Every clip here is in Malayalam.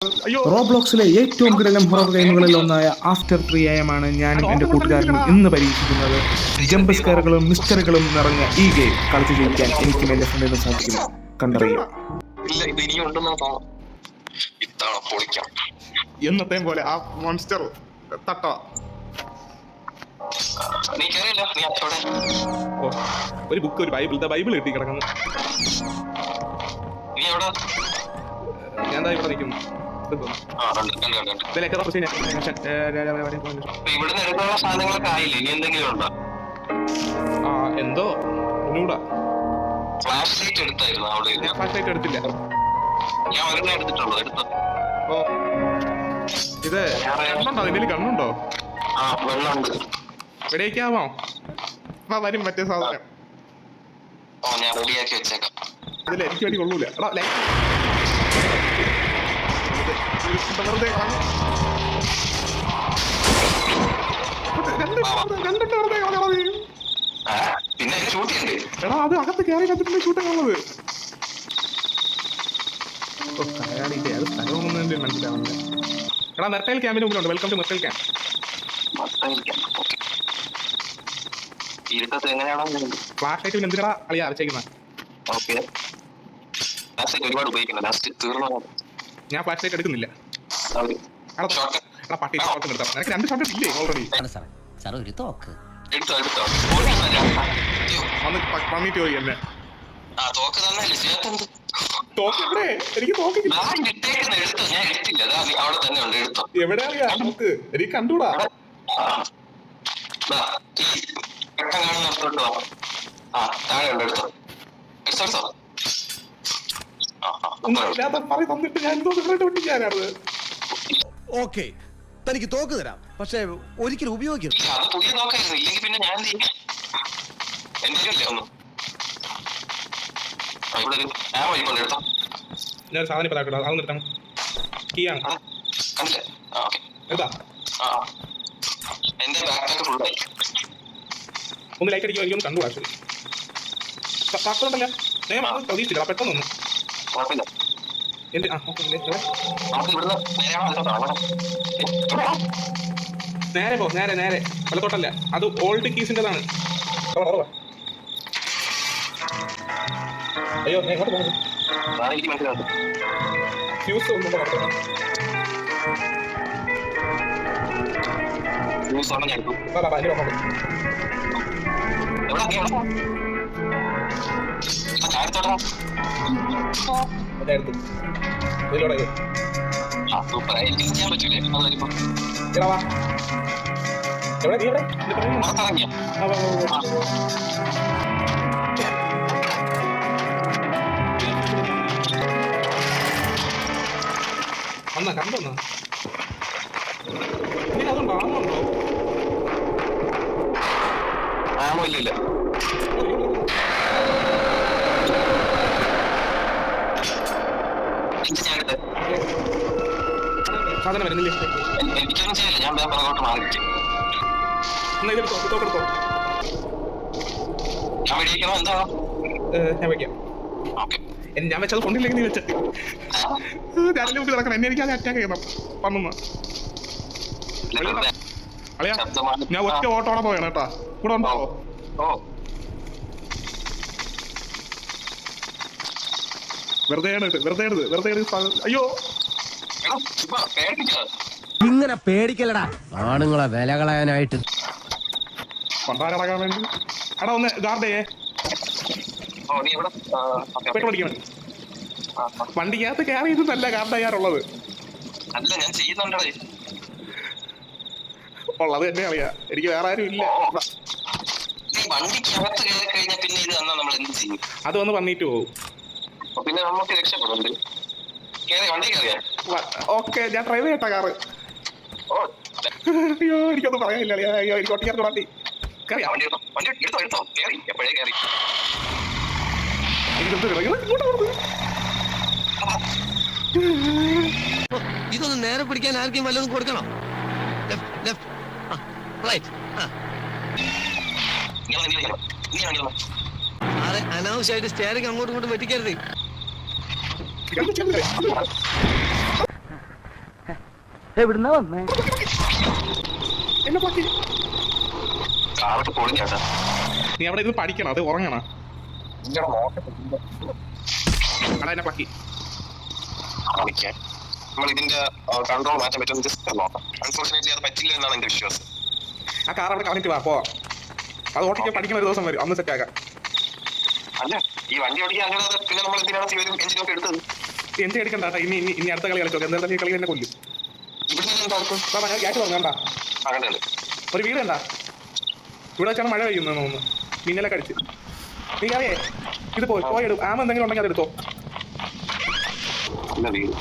റോബ്ലോക്സിലെ ഏറ്റവും കിടിലം ഹൊറർ ഗെയിമുകളിൽ ഒന്നായ ആഫ്റ്റർ 3 AM ആണ് ഞാനും എൻ്റെ കൂട്ടുകാരനും ഇന്ന് പരീക്ഷിക്കുന്നത്. ജമ്പ് സ്കെയറുകളും മിസ്റ്ററികളും നിറഞ്ഞ ഈ ഗെയിം കളിച്ചു ജയിക്കാൻ എനിക്കും എൻ്റെ ഫ്രണ്ടിനും സാധിക്കില്ല. കണ്ടറിയാം. എന്നത്തെയും പോലെ ആ മോൺസ്റ്റർ തട്ട ഒരു ബുക്ക്, ഒരു ബൈബിൾ കിട്ടി കിടക്കുന്നു. ഞാൻ ഇവിടെ നിൽക്കുന്നു. എന്തോ ഫ്ലാഷ് ലൈറ്റ് എടുത്തില്ല. ഇത് കണ്ണുണ്ടോ? ഇതിൽ കണ്ണുണ്ടോ? റെഡിയാക്കാമോ? വരും മറ്റേ സാധനം. ഇതിൽ എനിക്ക് വേണ്ടി കൊള്ളൂല. എടാ അത് അകത്ത് കയറി കത്തിട്ടുള്ള ഷൂട്ടിങ്ങുള്ളത്. അത് സ്ഥലമൊന്നും മനസ്സിലാവുന്നില്ല. എടാ മെർട്ടൈൽ ക്യാമ്പിന് മുമ്പിലുണ്ട്. Welcome to Myrtle camp. Flash light എന്തിനാ അളിയാ വെച്ചേക്കുന്നത്? ഞാൻ ഫ്ലാഷ് ലൈറ്റ് എടുക്കുന്നില്ല. പട്ടി നിനക്ക് 2 ഷോട്ട് ഇല്ലേ ഓൾറെഡി? വന്നിട്ട് പോയി എന്നെ. എനിക്ക് എവിടെയാ നമുക്ക്? എനിക്ക് കണ്ടൂടാ. തന്നിട്ട് ഞാൻ എന്തോ ഞാനാണ്. ഓക്കെ, തനിക്ക് തോക്ക് തരാം, പക്ഷെ ഒരിക്കലും ഉപയോഗിക്കരുത്. ഞാൻ സാധനം ഇപ്പൊ അത് നിർത്തണം. കീയാണ് ഒന്ന് ലൈറ്റ് അടിക്കുക. എനിക്കൊന്ന് കണ്ടു. ആക്ച്വലി ഉണ്ടല്ല, ഞാൻ പ്രതീക്ഷിച്ചില്ല. പെട്ടെന്നൊന്നും നേരെ പോ, നേരെ വലത്തോട്ടല്ല. അത് ഓൾഡ് കീസിൻ്റെതാണ്. അയ്യോ എങ്ങോട്ട് പോകുന്നു? ഫ്യൂസ് ഒന്നും അന്നാ കണ്ടോന്നാ? അതുണ്ടോ? ആണുണ്ടോ? ആമോ ഇല്ല. സാധനം വരുന്നില്ലേ? എനിക്കൊന്നും ചെയ്യില്ല. ഞാൻ പുറകോട്ട് മാറിയിരിക്കും. തോക്കെടുത്തോ. ഞാൻ വെടിയിക്കണോ? എന്താണോ? ഞാൻ വെക്കാം. ഞാൻ വെച്ചത് കൊണ്ടില്ലെങ്കിൽ നീ വെച്ചിട്ട് ഞാനിന്റെ മുമ്പിൽ നടക്കണം. എന്നെ എനിക്ക് അത് അറ്റാക്ക് ചെയ്യണം. വന്നു അളിയാ, ഞാൻ ഒറ്റ ഓട്ടോടെ പോയാണ് കേട്ടാ. കൂടെ ഉണ്ടാവോ? വെറുതെ അയ്യോ ഇങ്ങനെ പേടിക്കലടാ ആണുങ്ങളെ വില കളയാനായിട്ട്. പണ്ടാരടക്കാൻ വേണ്ടി. എടാ ഒന്ന് ഗാർഡ് ചെയ്യേ. പെട്രോൾ അടിക്കണം. വണ്ടിക്കകത്ത് കയറി ഇരുന്നല്ല ഗാർഡ് ചെയ്യാറുള്ളത്. ഉള്ളത് തന്നെ അറിയാം. എനിക്ക് വേറെ ആരും ഇല്ല. അത് വന്ന് വന്നിട്ട് പോകും. ഓക്കെ, ഞാൻ ഡ്രൈവ് ചെയ്യട്ടാ കാറ്. അയ്യോ എനിക്കൊന്നും പറയാനില്ല. അയ്യോ എനിക്ക് ഒട്ടിക്കാർക്ക് വണ്ടി ഇതൊന്ന് നേരെ പിടിക്കാൻ ആർക്കും വല്ലതും കൊടുക്കണം. അനാവശ്യമായിട്ട് സ്റ്റിയറിംഗ് അങ്ങോട്ടും ഇങ്ങോട്ടും വെട്ടിക്കരുത്. എവിടുന്നാ വന്നേ? എന്നെ പാക്കി കാറൊക്കെ പൊളിഞ്ഞാട്ടാ. നീ അവിടെ ഇത് പഠിക്കണം, അത് ഉറങ്ങണം. അടാ എന്നെ പാക്കി കാണിക്കാൻ നമ്മൾ ഇതിന്റെ കൺട്രോൾ മാറ്റാൻ പറ്റുമെന്ന് ജസ്റ്റ് നോക്കാം. അൺഫോർച്ചുനേറ്റ്ലി അത് പറ്റില്ല എന്നാണ് എന്റെ വിശ്വാസം. ആ കാർ അവിടെ കളഞ്ഞിട്ട് വാ, പോവാം. അത് ഓട്ടിക്കാൻ പഠിക്കുന്ന ഒരു ദിവസം വരും, അന്ന് സെറ്റ് ആക്കാം. അല്ല ഈ വണ്ടി ഓടിക്കാൻ അങ്ങനെ പിന്നെ നമ്മൾ എന്തിനാണ് സിവിലും എഞ്ചിനൊക്കെ എടുത്തത്? എന്റെ എടുക്കണ്ട കേട്ടോ. ഇനി അടുത്ത കളി കളിച്ചോ. എന്തായാലും ഈ കളി എന്നെ കൊല്ലും. ഇവിടെ ഞാൻ ക്യാഷ് തുടങ്ങണ്ട. അങ്ങനെ ഒരു വീട് കണ്ടാ ഇവിടെ വെച്ചാണ് മഴ പെയ്യുന്നത് തോന്നുന്നു. മിന്നലൊക്കെ അടിച്ച് നീ അറിയേ ഇത് പോയെടുക്കും. ആമ എന്തെങ്കിലും ഉണ്ടെങ്കിൽ അതെടുത്തോ. വീട്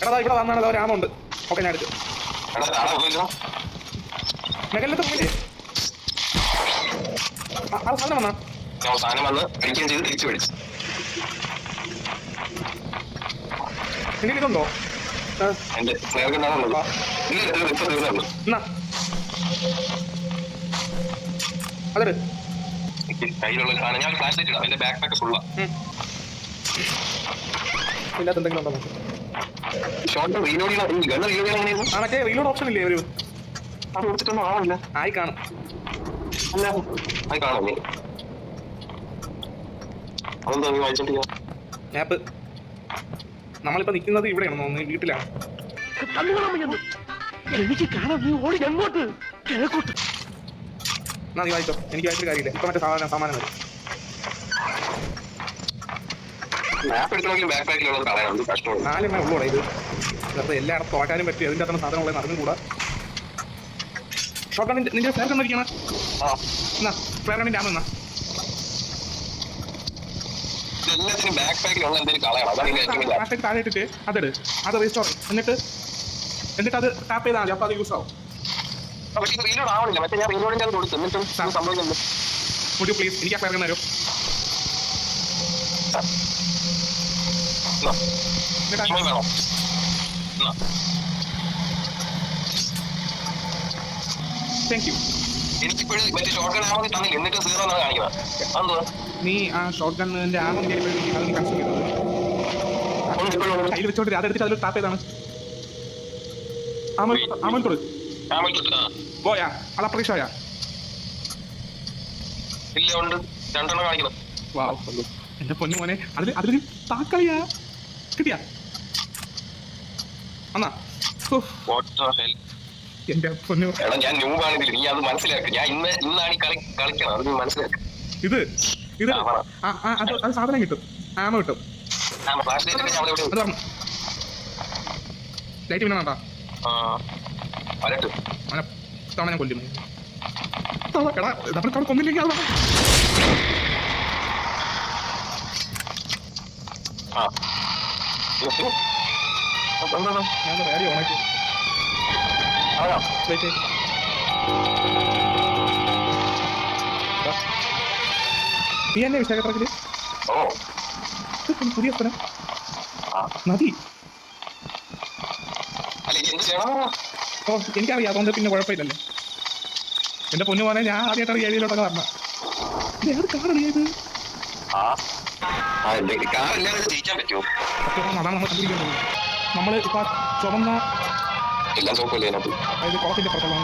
എടാ ഇവിടെ വന്നാണല്ലോ ഒരു ആമ ഉണ്ട്. ഓക്കെ ഞാൻ എടുത്തു. മെഗലത്തെ മുന്നിലേ ആ സാധനം വന്നാ സാധനം വന്ന് കഴിക്കുകയും ചെയ്ത് തിരിച്ചു പിടിച്ചു. നിന്റെ ഇതുണ്ടോ? എന്റെ സ്നേഹത്തിനാണല്ലോ. എന്നാ അതെ കയ്യിലുള്ള സാധനം ഞാൻ ഫ്ലാഷ് ലൈറ്റ് ഇടാം. എന്റെ ബാക്ക് പാക്ക് ഫുള്ളാ. ഇതിനകത്ത് എന്തെങ്കിലും ഉണ്ടോ? ഷോർട്ട് റീലോഡ് ചെയ്യണം. ഗണ്ണ് റീലോഡ് ചെയ്യാൻ എങ്ങനെയായിരുന്നു? ആ മറ്റേ റീലോഡ് ഓപ്ഷൻ ഇല്ലേ ഒരു അത് കൊടുത്തിട്ടൊന്നും ആവില്ല. ആയി കാണും. അല്ല അത് കാണാം. നീ അതെന്താ നീ വായിച്ചോണ്ടിരിക്കുക? മാപ്പ് നമ്മളിപ്പോ നിൽക്കുന്നത് ഇവിടെയാണ് തോന്നുന്നത്, വീട്ടിലാണ്. എനിക്ക് കാണാം, നീ ഓടി എങ്ങോട്ട്? കിഴക്കോട്ട്. എന്നാ നീ വായിച്ചോ, എനിക്ക് വായിച്ചിട്ട് കാര്യമില്ല. ഇപ്പൊ മറ്റേ സാമാനം വരും. മാപ്പ് എടുക്കണമെങ്കിൽ ബാക്ക് പാക്കിലുള്ളത് കളയാം. കഷ്ടമാണ്. 4 എണ്ണ ഉള്ളൂടെ ഇത്. വെറുതെ എല്ലായിടത്തും തുറക്കാനും പറ്റി. അതിന്റെ അത്ര സാധനം ഉള്ളത് നടന്നും കൂടാ. ഷോട്ട് ഗൺ നിന്റെ ഫ്ലെയർ ഗൺ ഇരിക്കണം. എന്നാ ഫ്ലെയർ ഗണ്ണിന്റെ ആമ എന്നാ എല്ലാത്തിനും ബാക്ക് പാക്കിലുള്ള എന്തെങ്കിലും കളയണം. അതാണ് ഇതിന്റെ ഏറ്റവും വലിയ പ്ലാസ്റ്റിക് താഴെ ഇട്ടിട്ട് അത് റീസ്റ്റോർ എന്നിട്ട് അത് ടാപ്പ് ചെയ്താൽ മതി. അപ്പൊ അത് യൂസ് ആവും. പക്ഷേ ഇത് റീലോഡ് ആവണില്ല. മറ്റേ ഞാൻ റീലോഡിന്റെ അത് കൊടുത്തു. എന്നിട്ടും സംഭവിക്കുന്നുണ്ട്. വുഡ് യു പ്ലീസ് എനിക്ക് ആ ഫ്ലെയർ ഗൺ തരൂ. വേണോ? Thank you. എനിക്കിപ്പോഴും മറ്റേ ഷോർട്ട് ഗൺ ആവുന്നത് തന്നില്ല. എന്നിട്ട് സീറോ എന്നാണ് കാണിക്കുന്നത്. അതെന്തുവാ? നീ ആ ഷോട്ട് ഗണ്ണിന്റെ ആമ അത് കൺസ്യൂം ചെയ്തത് കയ്യിൽ വെച്ചോട്ട് അതെടുത്തിട്ട് അതിൽ ടാപ്പ് ചെയ്താണ്. ആമൽത്തോട് പോയാ അത് അപ്രീഷോയാ? ഇല്ല ഉണ്ട്. 2 എണ്ണം കാണിക്കണം. എന്റെ പൊന്നു മോനെ അതിലൊരു താക്കളിയാ കിട്ടിയാ? എന്നാ എന്റെ പൊന്നു എടാ ഞാൻ ന്യൂബാണെങ്കിൽ നീ അത് മനസ്സിലാക്കുക. ഞാൻ ഇന്നാണ് ഈ കളിക്കണം. അത് നീ മനസ്സിലാക്കുക. ഇത് അത് സാധനം കിട്ടും. ആമ കിട്ടും. ഫ്ലാഷ് ലൈറ്റ് ഞാൻ അവിടെ അത് ലൈറ്റ് പിന്നെ വേണ്ട. വരട്ട് അവനെ തവണ ഞാൻ കൊല്ലും. എടാ നമ്മൾക്ക് അവിടെ കൊന്നില്ലെങ്കിൽ അത് ഞാൻ റേഡിയോ ഓണാക്കി നീ എന്നെ വിശാഖപത്രത്തില് പുതിയ സ്ഥലം നദി. ഓ എനിക്കറിയാം, അതുകൊണ്ട് പിന്നെ കുഴപ്പമില്ലല്ലോ. എന്റെ പൊന്നു മോനെ ഞാൻ ആദ്യമായിട്ടാണ് ഏരിയയിലോട്ടൊക്കെ പറഞ്ഞ. ഏത് കാറാണ് ഇത്? അതാണ് നമ്മൾ കണ്ടിരിക്കുന്നത്. നമ്മൾ ഇപ്പൊ ചുവന്ന അതായത് കുളത്തിന്റെ പുറത്തുള്ള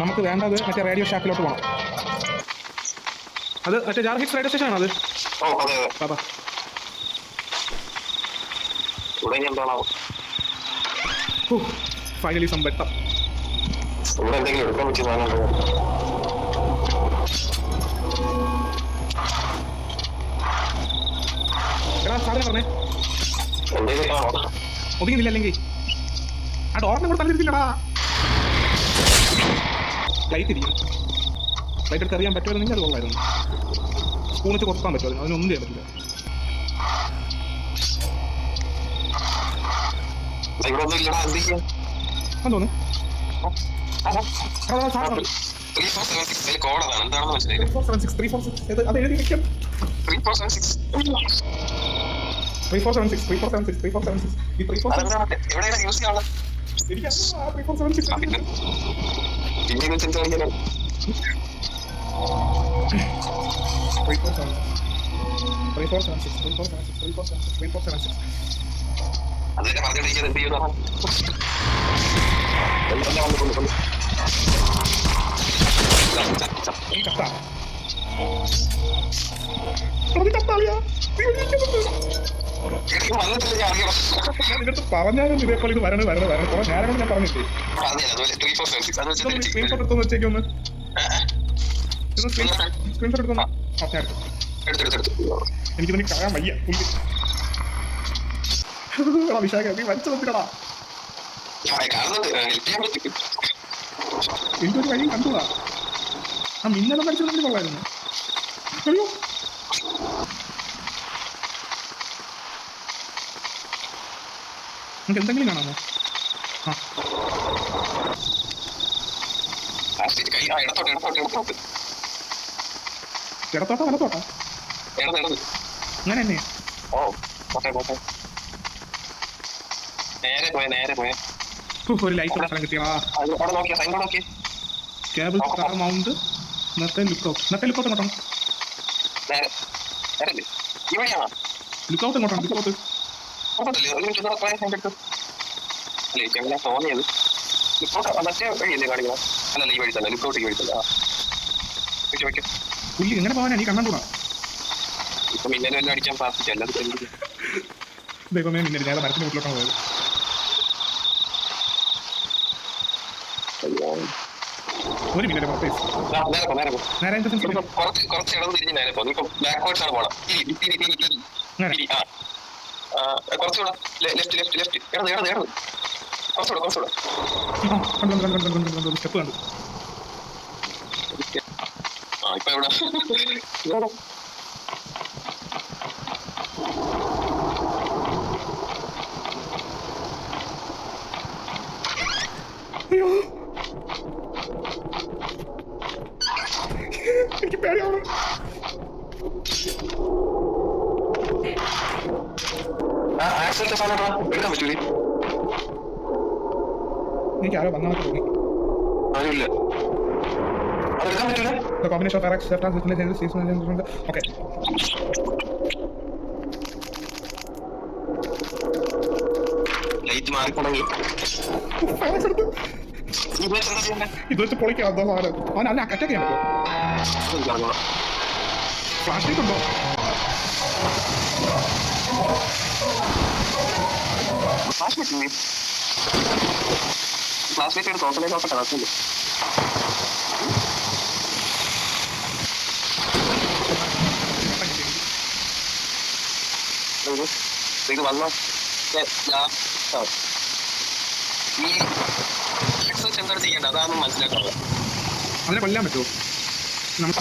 നമുക്ക് വേണ്ടത് മറ്റേ റേഡിയോ ഷാപ്പിലോട്ട് പോകണം. അത് മറ്റേ ജാർഹിക്സ് റേഡിയോ സ്റ്റേഷൻ ആണോ? അത് ബാബാ ഫൈനലി സംബെട്ടം. എടാ സാധനം പറഞ്ഞേ ഒതുങ്ങുന്നില്ല. അല്ലെങ്കിൽ ആ ഡോറിനെ കൂടെ തള്ളിയിരിക്കില്ലടാ. ലൈറ്റ് ഇരിക്കും. ലൈറ്റ് എടുത്ത് അറിയാൻ പറ്റുമായിരുന്നെങ്കിൽ അത് കൊള്ളായിരുന്നു. സ്പൂൺ വെച്ച് കൊടുക്കാൻ പറ്റുമായിരുന്നു. അതിനൊന്നും ചെയ്യാൻ പറ്റില്ല. തോന്നുന്നു അതൊക്കെ പറഞ്ഞിട്ട് ചെയ്ത് എന്ത് ചെയ്യുന്ന നീ കത്താ നീ കത്താളിയാ നീ വിളിക്കുന്നത്. വന്നിട്ടില്ല ഞാൻ അറിയണം. ഞാൻ നിന്റെ പറഞ്ഞാലും ഇതേപോലെ ഇത് വരണം കുറെ നേരം കൊണ്ട് ഞാൻ പറഞ്ഞില്ലേ. അതെ അതുപോലെ 3 4 5 6 അത് വെച്ചിട്ട് സ്ക്രീൻഷോട്ട് എടുത്തൊന്ന് വെച്ചേക്ക് ഒന്ന്. സ്ക്രീൻഷോട്ട് എടുത്തൊന്ന്. എടുത്തെടുത്തെടുത്തു. എനിക്ക് നിനക്ക് കാണാൻ വയ്യ പുല്ല്. വിശാഖ നീ വലിച്ചു നോക്കിടാ. കാണുന്നുണ്ട് ഹെൽപ്പ് ചെയ്യാൻ പറ്റും. എനിക്കൊരു വഴി കണ്ടുകൂടാ. ആ മിന്നെല്ലാം വലിച്ചു കൊള്ളായിരുന്നു. അയ്യോ നമുക്ക് എന്തെങ്കിലും കാണാമോ? ആ കൈ ഇടത്തോട്ട് ഇടത്തോട്ടോ വലത്തോട്ടോ ഇടത് അങ്ങനെ തന്നെ. ഓ പോട്ടെ നേരെ പോയെ ഒരു ലൈറ്റ് സ്ഥലം കിട്ടിയാ. അവിടെ നോക്കിയാ സൈൻ ബോർഡ് നോക്കിയേ. കേബിൾ കാർ മൗണ്ട് ഇന്നത്തെ ലുക്കൗട്ട് ഇങ്ങോട്ടാണ്. നേരെ നേരല്ലേ ഈ വഴിയാണോ? ലുക്കൗട്ട് ഇങ്ങോട്ടാണ്. ലുക്കൗട്ട് അല്ലേ ഒരു മിനിറ്റ് അല്ലേ ചെങ്ങനെ തോന്നിയത് ലുക്കൗട്ട് മറ്റേ വഴിയല്ലേ കാണിക്കണം? അല്ലല്ല ഈ വഴി തന്നെ ലുക്കൗട്ട് ഈ വഴി തന്നെ. വെക്കും പുല്ലി എങ്ങനെ പോകാനാ നീ കണ്ണൂടാ? ഇപ്പൊ മിന്നലും അടിക്കാൻ പ്രാർത്ഥിക്കാം. അല്ലാതെ ദൈവമേ മിന്നൽ ഞാൻ മരത്തിന് വീട്ടിലോട്ടാണ് പോയത്. ഒരു മിന്നൽ പുറത്തേ നേരെ കുറച്ച് ഇടം തിരിഞ്ഞ് നേരെ പോകും. ഇപ്പൊ ബാക്ക്വേർഡ്സ് ആണ് പോണം. കുറച്ചുകൂടെ ലെഫ്റ്റ് കുറച്ചുകൂടെ സ്റ്റെപ്പ് കണ്ടു. ആ ഇപ്പൊ എവിടെ അയ്യോ എനിക്ക് പേടിയാണ്. ആക്സിഡന്റ് സാധനം എടുക്കാൻ പറ്റൂലേ? എനിക്ക് ആരോ വന്നാണെന്ന് തോന്നി. ആരുമില്ല. അതെടുക്കാൻ പറ്റൂല. The combination of RX, left hand, okay. Light മാറിക്കൊണ്ടെങ്കിൽ ഇത് വെച്ച് പൊളിക്കാം. അതോ സാധനം അവൻ അതിനെ അറ്റാക്ക് ചെയ്യാൻ പറ്റുമോ? ഫ്ലാഷ് ലൈറ്റ് ഉണ്ടോ? ക്ലാസ്മേറ്റ് ഒരു ടോക്കണേ നോക്കട്ടെ കുഴപ്പമില്ല. ഇത് വന്നോ ഈ എക്സസ് എന്താണ് ചെയ്യേണ്ടത് അതാണെന്ന് മനസ്സിലാക്കാനുള്ളത്. അതിനെ കൊല്ലാൻ പറ്റുമോ? നമുക്ക്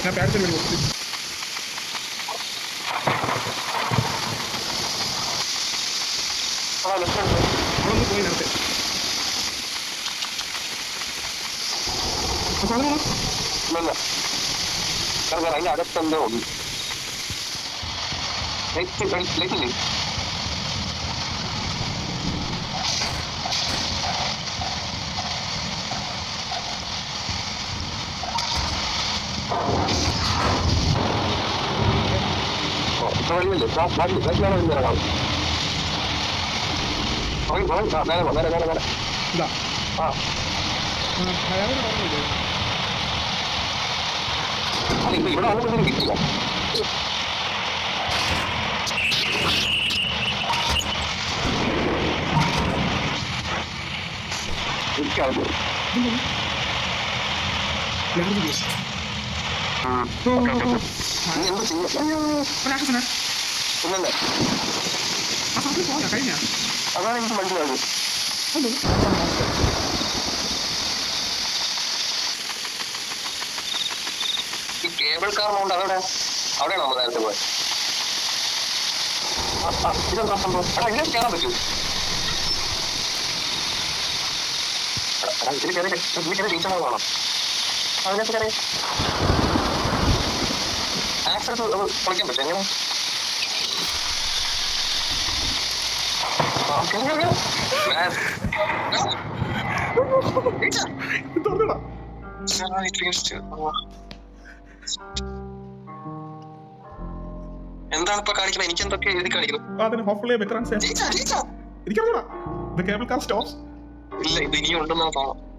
ഞാൻ പേടിച്ചൊരു വേണ്ടി കൊടുത്തു. നമ്മളൊന്ന് പോയി നേരത്തെ സാധനമാണോ? അതിന്റെ അടുത്തെന്തോ ഉണ്ട്. ലൈറ്റില്ലേ? ഇപ്പൊ വഴിയല്ലേ? ലൈറ്റിലാണ് ഇറങ്ങാം. നേരെ ഇതാ ആ അയാളോട് പറഞ്ഞില്ലേ? ഇപ്പൊ ഇവിടെ വന്നിട്ട് കിട്ടില്ല. കഴിഞ്ഞ അതാണ് എനിക്ക് മനസ്സിലായത്. ഈ കേബിൾ കാർ മൗണ്ട് അവിടെയാണ് നമ്മൾ നേരത്തെ പോയത്. ഇതെന്താ സംഭവം? ഇങ്ങനെ കയറാൻ പറ്റൂ? ഇതിൽ കയറി ടീച്ചർ വേണം. അതിനകത്ത് കയറി ആക്സിഡന്റ് പൊളിക്കാൻ പറ്റും. എങ്ങനെ എന്താണ് ഇപ്പൊ കാണിക്കുന്നത്? എനിക്ക് എന്തൊക്കെ എഴുതി കാണിക്കുന്നു? അതിന് ഹോപ്പ്ഫുള്ളി ബെറ്റർ ആൻഡ് സേഫ്. എനിക്കറിയാം ദ കേബിൾ കാർ സ്റ്റോപ്സ്. ഇല്ല, ഇത് ഇനിയും ഉണ്ടെന്നാ തോന്നുന്നു.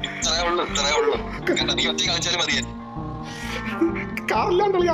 ഇത്രേ ഉള്ളു. കാരണം നീ ഒറ്റ കളിച്ചാലും മതിയെ. കാറില്ലാണ്ടല്ല